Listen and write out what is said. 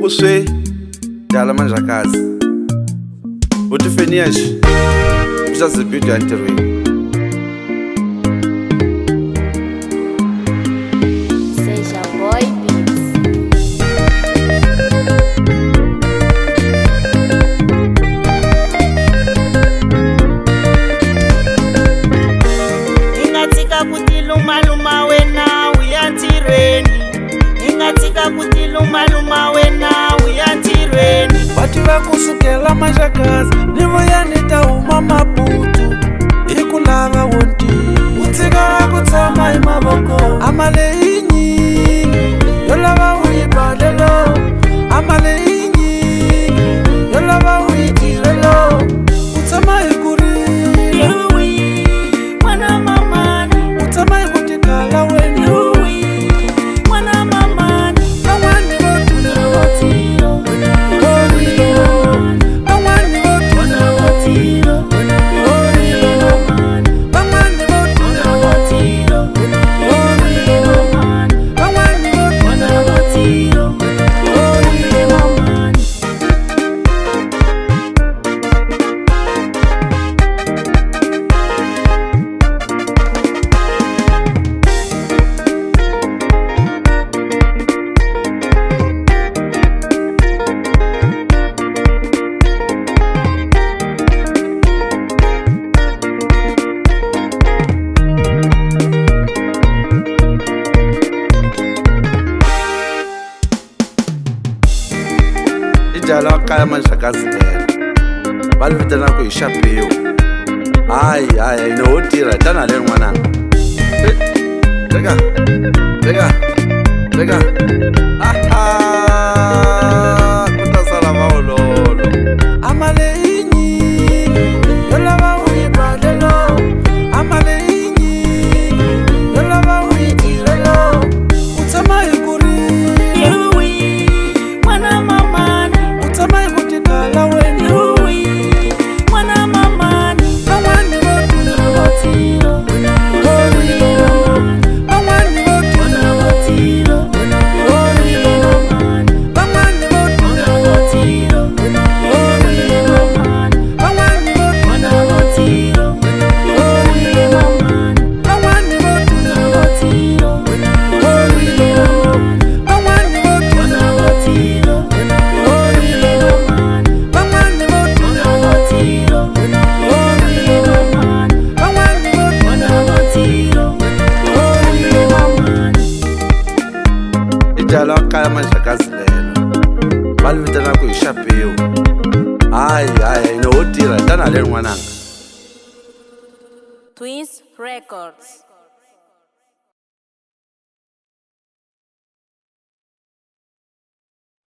Uswe Dala Manjakazi Uthi finish Usazibhidwa enterweni Luma wena uyantirweni ingatika kuti luma wena uyantirweni Bati vakusukela Manjakazi nivoyanita uma maputu ikulava wonti utsika kutsama imavoko amale inyi yolava uyibalelo amale inyi yolava uyitirelo utsama ikuri Ijala kaya Manjakazi tena Balivitana ku ishapiyo Ai ino utira tana le nwananga Teka Kutasala maololo amale inyi yolava uyibalelo amale inyi yolava uyitirelo utsama ikuri Ijala kaya Manjakazi lelo Balivitana ku ishapiyo Ai ino utira tana le nwananga Twins Records.